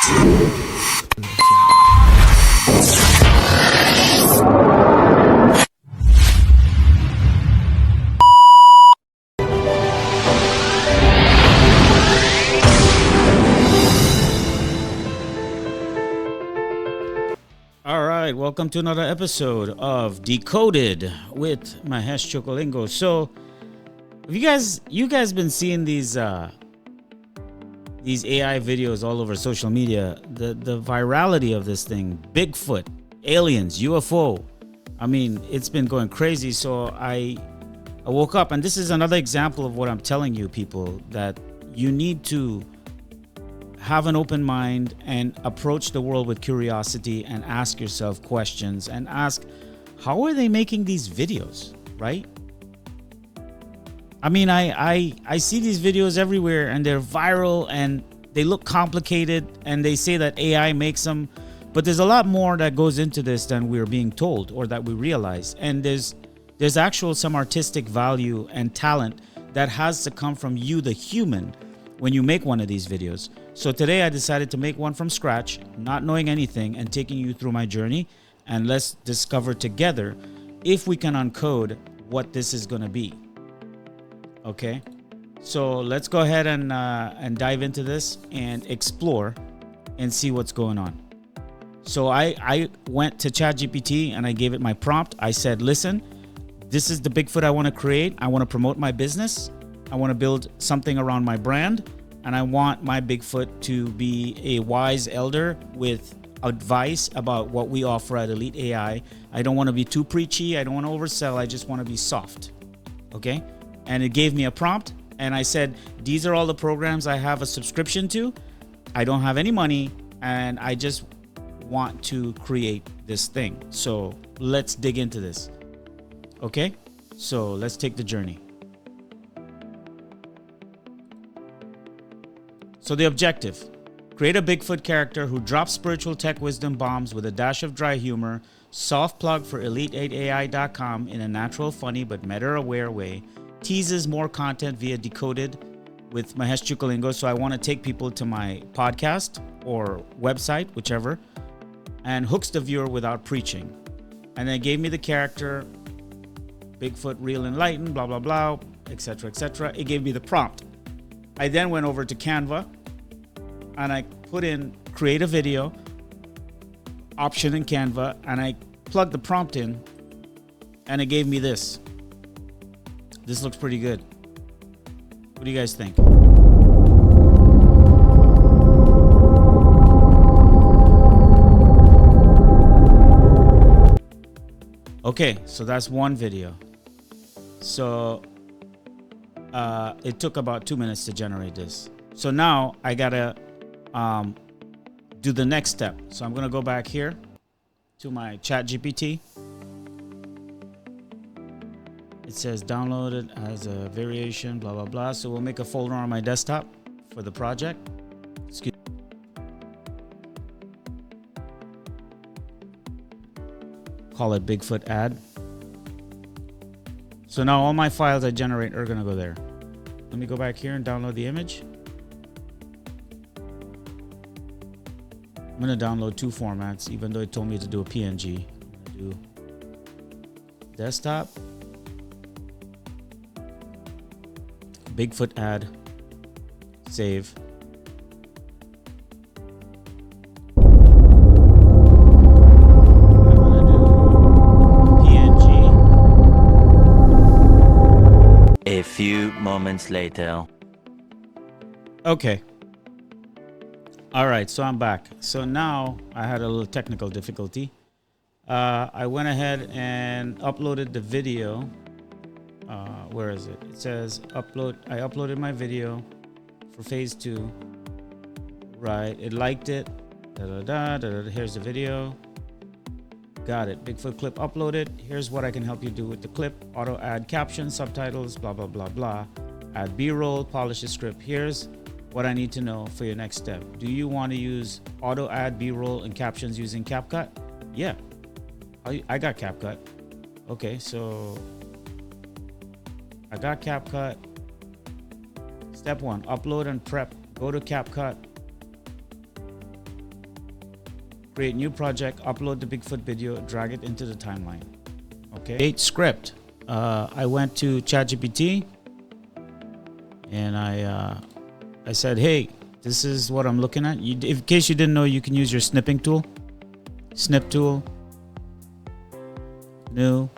All right, welcome to another episode of Decoded with Mahesh Chookolingo. So, have you guys been seeing these AI videos all over social media? The virality of this thing, Bigfoot, aliens, UFO. I mean, it's been going crazy. So I woke up, and this is another example of what I'm telling you, people, that you need to have an open mind and approach the world with curiosity and ask yourself questions and ask, how are they making these videos, right? I mean, I see these videos everywhere and they're viral and they look complicated and they say that AI makes them, but there's a lot more that goes into this than we're being told or that we realize. And there's actual some artistic value and talent that has to come from you, the human, when you make one of these videos. So today I decided to make one from scratch, not knowing anything, and taking you through my journey. And let's discover together if we can uncode what this is going to be. Okay, so let's go ahead and dive into this and explore and see what's going on. So I went to ChatGPT and I gave it my prompt. I said, listen, this is the Bigfoot I want to create. I want to promote my business. I want to build something around my brand. And I want my Bigfoot to be a wise elder with advice about what we offer at Elite AI. I don't want to be too preachy. I don't want to oversell. I just want to be soft. Okay? And it gave me a prompt. And I said, these are all the programs I have a subscription to. I don't have any money. And I just want to create this thing. So let's dig into this. Okay? So let's take the journey. So the objective, create a Bigfoot character who drops spiritual tech wisdom bombs with a dash of dry humor, soft plug for elite8ai.com in a natural, funny, but meta-aware way, teases more content via Decoded with Mahesh Chookolingo. So I want to take people to my podcast or website, whichever, and hooks the viewer without preaching. And then gave me the character, Bigfoot, real enlightened, blah, blah, blah, etc., etc. It gave me the prompt. I then went over to Canva and I put in create a video option in Canva and I plugged the prompt in and it gave me this. This looks pretty good. What do you guys think? Okay, so that's one video. So it took about 2 minutes to generate this. So now I gotta do the next step. So I'm gonna go back here to my ChatGPT. It says downloaded as a variation, blah, blah, blah. So we'll make a folder on my desktop for the project. Call it Bigfoot ad. So now all my files I generate are gonna go there. Let me go back here and download the image. I'm gonna download two formats, even though it told me to do a PNG. I'm gonna do desktop, Bigfoot ad, save. A few moments later. Okay. All right, so I'm back. So now I had a little technical difficulty. I went ahead and uploaded the video. Where is it? It says upload. I uploaded my video for phase 2. Right, it liked it. Here's the video. Got it. Bigfoot clip uploaded. Here's what I can help you do with the clip. Auto add captions, subtitles, blah, blah, blah, blah. Add B-roll, polish the script. Here's what I need to know for your next step. Do you want to use auto add B-roll and captions using CapCut? Yeah, I got CapCut. Okay, so I got CapCut. Step 1, upload and prep. Go to CapCut. create new project, upload the Bigfoot video, drag it into the timeline. Okay. Create script. I went to ChatGPT and I said, hey, this is what I'm looking at. In case you didn't know, you can use your snipping tool. Snip tool. New.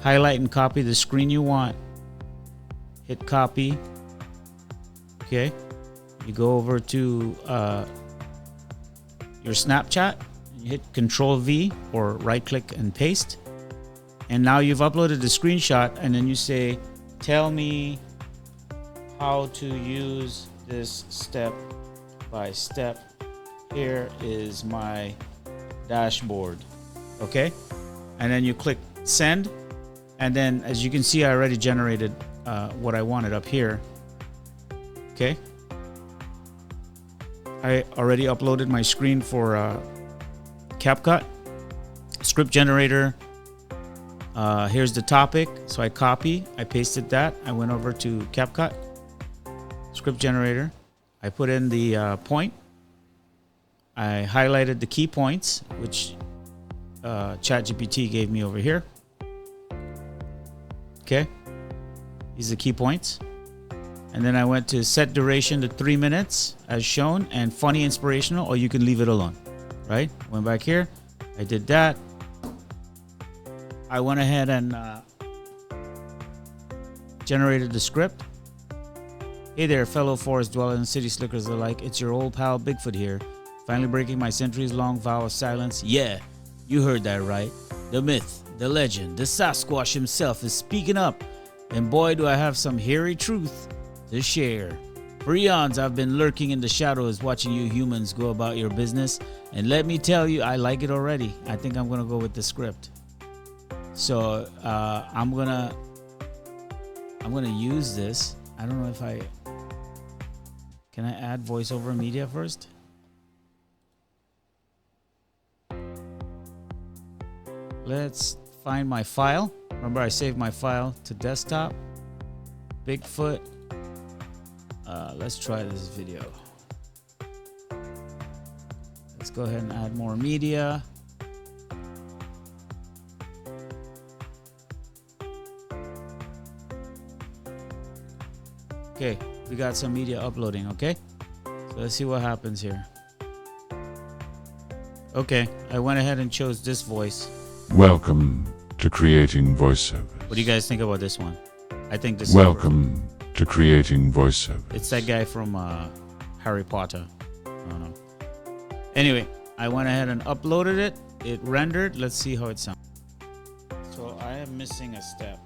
Highlight and copy the screen you want. Hit copy. Okay. You go over to your Snapchat. You hit Control V or right click and paste. And now you've uploaded the screenshot, and then you say, tell me how to use this step by step. Here is my dashboard. Okay. And then you click send. And then as you can see, I already generated what I wanted up here. Okay. I already uploaded my screen for CapCut. Script generator. Here's the topic. So I pasted that. I went over to CapCut. Script generator. I put in the point. I highlighted the key points, which ChatGPT gave me over here. Okay. These are the key points. And then I went to set duration to 3 minutes as shown, and funny, inspirational, or you can leave it alone. Right? Went back here. I did that. I went ahead and generated the script. Hey there, fellow forest dwellers and city slickers alike. It's your old pal Bigfoot here. Finally breaking my centuries-long vow of silence. Yeah, you heard that right. The myth, the legend, the Sasquatch himself is speaking up. And boy, do I have some hairy truth to share. For eons, I've been lurking in the shadows watching you humans go about your business. And let me tell you, I like it already. I think I'm going to go with the script. So I'm gonna use this. I don't know if can I add voiceover media first? Let's find my file. Remember, I saved my file to desktop. Bigfoot. Let's try this video. Let's go ahead and add more media. Okay, we got some media uploading, okay? So let's see what happens here. Okay, I went ahead and chose this voice. Welcome to creating voiceovers. What do you guys think about this one? I think this Welcome to creating voiceovers. It's that guy from Harry Potter. I don't know. Anyway, I went ahead and uploaded it. It rendered. Let's see how it sounds. So I am missing a step.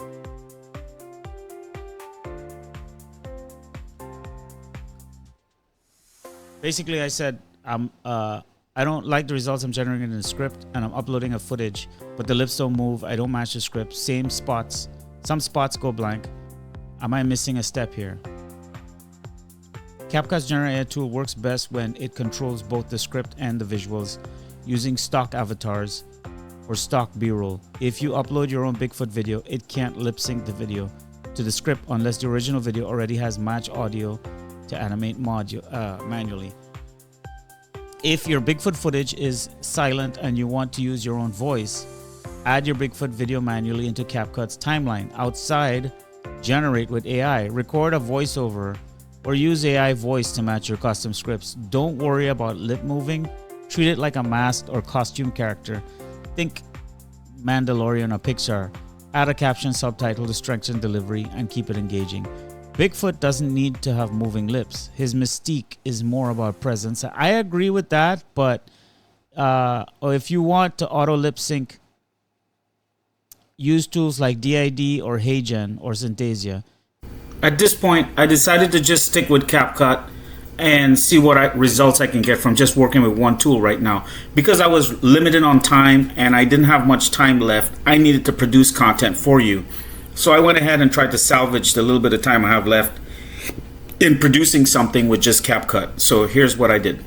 Basically, I said I don't like the results I'm generating in the script, and I'm uploading a footage, but the lips don't move. I don't match the script. Same spots. Some spots go blank. Am I missing a step here? CapCut's generator tool works best when it controls both the script and the visuals using stock avatars or stock B-roll. If you upload your own Bigfoot video, it can't lip sync the video to the script unless the original video already has match audio to animate manually. If your Bigfoot footage is silent and you want to use your own voice, add your Bigfoot video manually into CapCut's timeline. Outside, generate with AI. Record a voiceover or use AI voice to match your custom scripts. Don't worry about lip moving. Treat it like a masked or costume character. Think Mandalorian or Pixar. Add a caption subtitle to strengthen delivery and keep it engaging. Bigfoot doesn't need to have moving lips. His mystique is more about presence. I agree with that, but if you want to auto lip sync, use tools like DID or HeyGen or Synthesia. At this point, I decided to just stick with CapCut and see what results I can get from just working with one tool right now. Because I was limited on time and I didn't have much time left, I needed to produce content for you. So I went ahead and tried to salvage the little bit of time I have left in producing something with just CapCut. So here's what I did.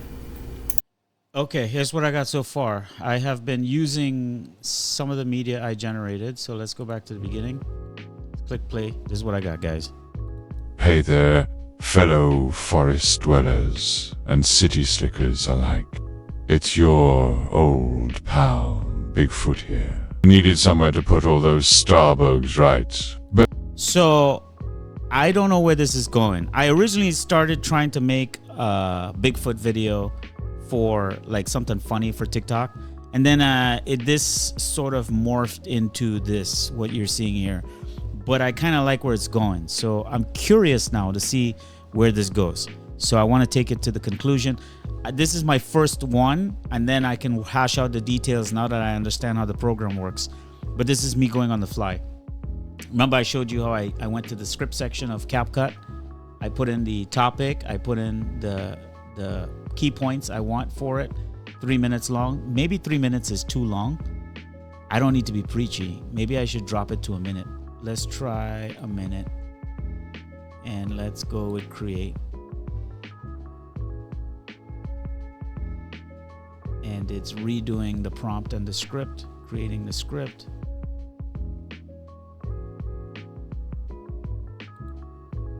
Okay, here's what I got so far. I have been using some of the media I generated. So let's go back to the beginning. Click play. This is what I got, guys. Hey there, fellow forest dwellers and city slickers alike. It's your old pal, Bigfoot here. Needed somewhere to put all those starbugs, right? But So I don't know where this is going. I originally started trying to make a Bigfoot video for like something funny for TikTok. And then this sort of morphed into this, what you're seeing here. But I kind of like where it's going. So I'm curious now to see where this goes. So I want to take it to the conclusion. This is my first one, and then I can hash out the details now that I understand how the program works. But this is me going on the fly. Remember I showed you how I went to the script section of CapCut. I put in the topic. I put in the key points I want for it. 3 minutes long. Maybe 3 minutes is too long. I don't need to be preachy. Maybe I should drop it to a minute. Let's try a minute. And let's go with create. And it's redoing the prompt and the script, creating the script.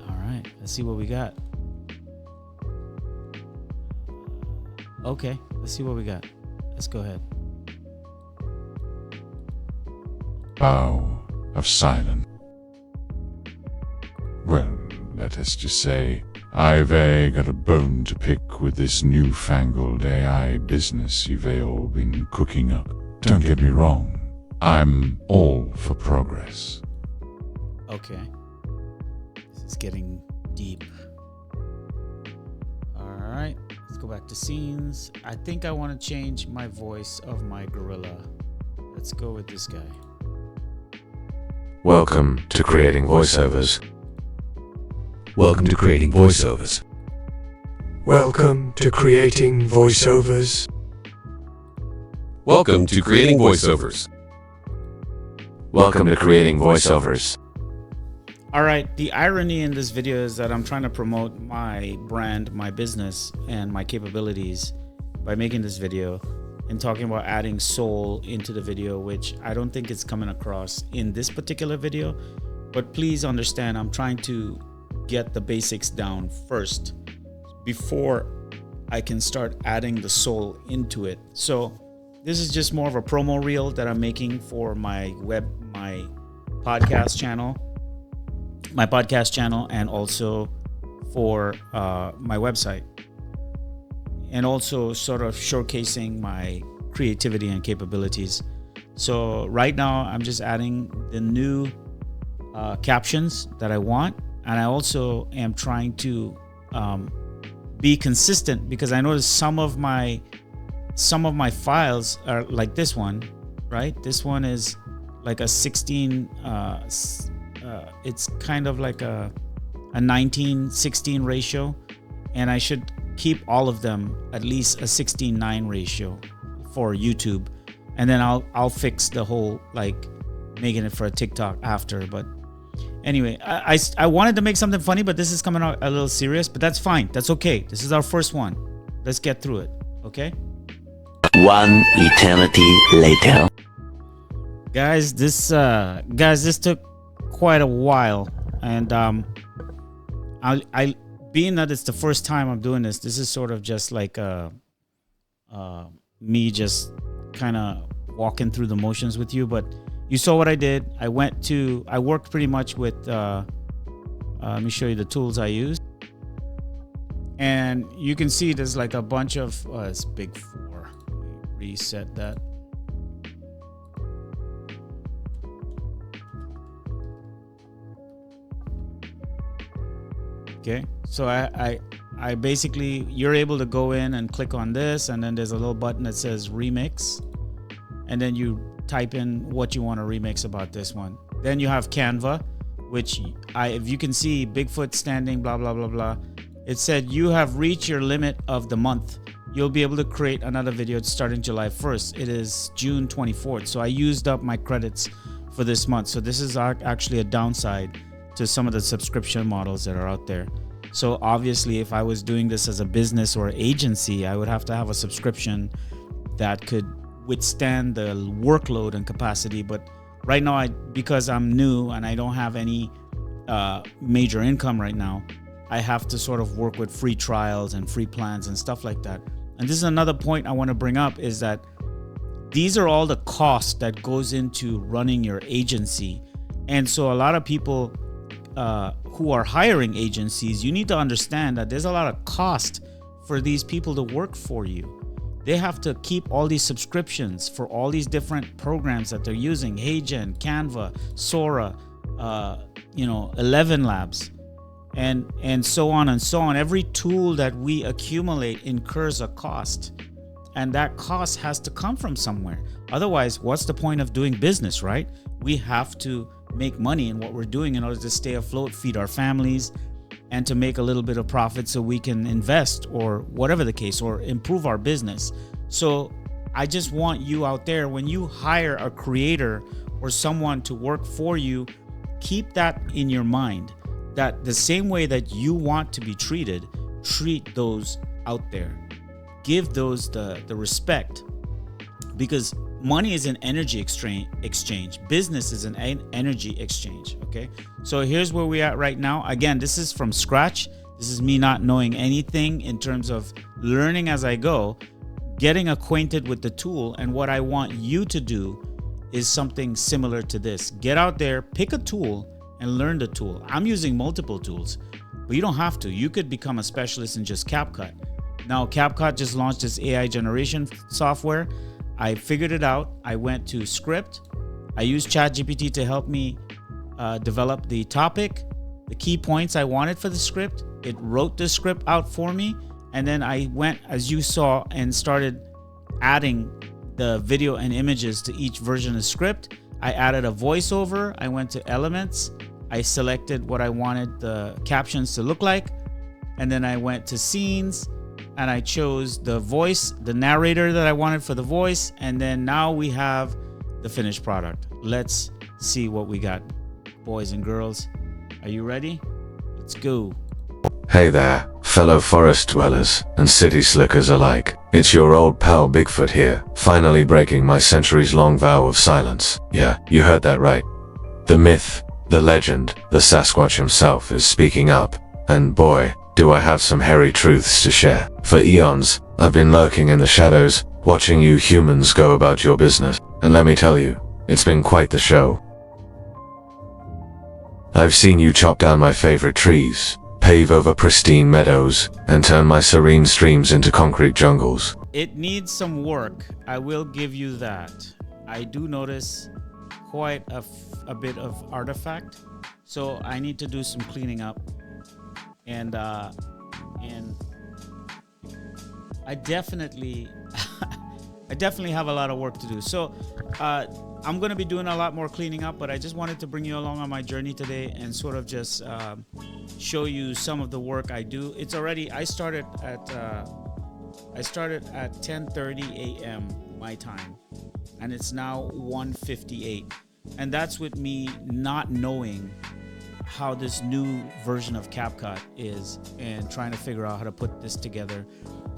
All right, let's see what we got. Okay, let's see what we got. Let's go ahead. bow of silence. Well, let us just say, I've got a bone to pick with this newfangled AI business you've all been cooking up. Don't get me wrong, I'm all for progress. Okay. This is getting deep. Alright, let's go back to scenes. I think I want to change my voice of my gorilla. Let's go with this guy. Welcome to creating voiceovers. Welcome to creating voiceovers. Welcome to creating voiceovers. Welcome to creating voiceovers. Welcome to creating voiceovers. Alright, the irony in this video is that I'm trying to promote my brand, my business, and my capabilities by making this video and talking about adding soul into the video, which I don't think it's coming across in this particular video. But please understand, I'm trying to get the basics down first before I can start adding the soul into it. So this is just more of a promo reel that I'm making for my podcast channel, and also for my website, and also sort of showcasing my creativity and capabilities. So right now I'm just adding the new captions that I want, and I also am trying to be consistent, because I noticed some of my files are like this one, right? This one is like a 16 it's kind of like a 19:16 ratio, and I should keep all of them at least a 16:9 ratio for YouTube, and then I'll fix the whole like making it for a TikTok after. But anyway, I wanted to make something funny, but this is coming out a little serious, but that's fine. That's okay. This is our first one. Let's get through it. Okay? One eternity later. Guys, this took quite a while, and I being that it's the first time I'm doing this is sort of just like me just kind of walking through the motions with you. But you saw what I did. I worked pretty much with let me show you the tools I used, and you can see there's like a bunch of it's big 4. Let me reset that. Okay, so I basically, you're able to go in and click on this, and then there's a little button that says remix, and then you type in what you want to remix about this one. Then you have Canva, which if you can see Bigfoot standing, blah blah blah blah. It said you have reached your limit of the month. You'll be able to create another video starting July 1st. It is June 24th, so I used up my credits for this month. So this is actually a downside to some of the subscription models that are out there. So obviously, if I was doing this as a business or agency, I would have to have a subscription that could withstand the workload and capacity. But right now, because I'm new and I don't have any major income right now, I have to sort of work with free trials and free plans and stuff like that. and this is another point I want to bring up, is that these are all the costs that goes into running your agency. And so a lot of people who are hiring agencies, you need to understand that there's a lot of cost for these people to work for you. They have to keep all these subscriptions for all these different programs that they're using: HeyGen, Canva, Sora, 11 Labs, and so on and so on. Every tool that we accumulate incurs a cost, and that cost has to come from somewhere. Otherwise, what's the point of doing business, right? We have to make money in what we're doing in order to stay afloat, feed our families, and to make a little bit of profit so we can invest, or whatever the case, or improve our business. So I just want you out there, when you hire a creator or someone to work for you, keep that in your mind, that the same way that you want to be treated, treat those out there. Give those the respect, because money is an energy exchange. Business is an energy exchange. Okay, so here's where we're at right now. Again, this is from scratch. This is me not knowing anything in terms of learning as I go, getting acquainted with the tool. And what I want you to do is something similar to this. Get out there, pick a tool, and learn the tool. I'm using multiple tools, but you don't have to. You could become a specialist in just CapCut. Now, CapCut just launched this AI generation software. I figured it out. I went to script. I used ChatGPT to help me develop the topic, the key points I wanted for the script. It wrote the script out for me. And then I went, as you saw, and started adding the video and images to each version of the script. I added a voiceover. I went to elements. I selected what I wanted the captions to look like. And then I went to scenes, and I chose the voice, the narrator that I wanted for the voice. And then now we have the finished product. Let's see what we got, boys and girls. Are you ready? Let's go. Hey there, fellow forest dwellers and city slickers alike. It's your old pal Bigfoot here, finally breaking my centuries-long vow of silence. Yeah, you heard that right. The myth, the legend, the Sasquatch himself is speaking up. And boy, do I have some hairy truths to share. For eons, I've been lurking in the shadows, watching you humans go about your business. And let me tell you, it's been quite the show. I've seen you chop down my favorite trees, pave over pristine meadows, and turn my serene streams into concrete jungles. It needs some work. I will give you that. I do notice quite a bit of artifact, so I need to do some cleaning up. And I definitely have a lot of work to do. So I'm going to be doing a lot more cleaning up, but I just wanted to bring you along on my journey today and sort of just show you some of the work I do. It's already, I started at 10:30 a.m. my time, and it's now 1:58. And that's with me not knowing how this new version of CapCut is and trying to figure out how to put this together.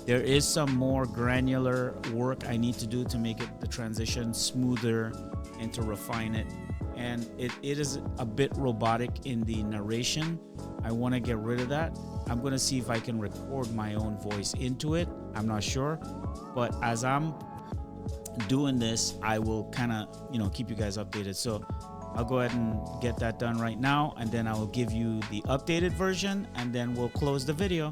There is some more granular work I need to do to make it the transition smoother and to refine it. And it is a bit robotic in the narration. I want to get rid of that. I'm going to see if I can record my own voice into it. I'm not sure. But as I'm doing this, I will kind of, keep you guys updated. So I'll go ahead and get that done right now, and then I will give you the updated version, and then we'll close the video,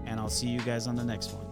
and I'll see you guys on the next one.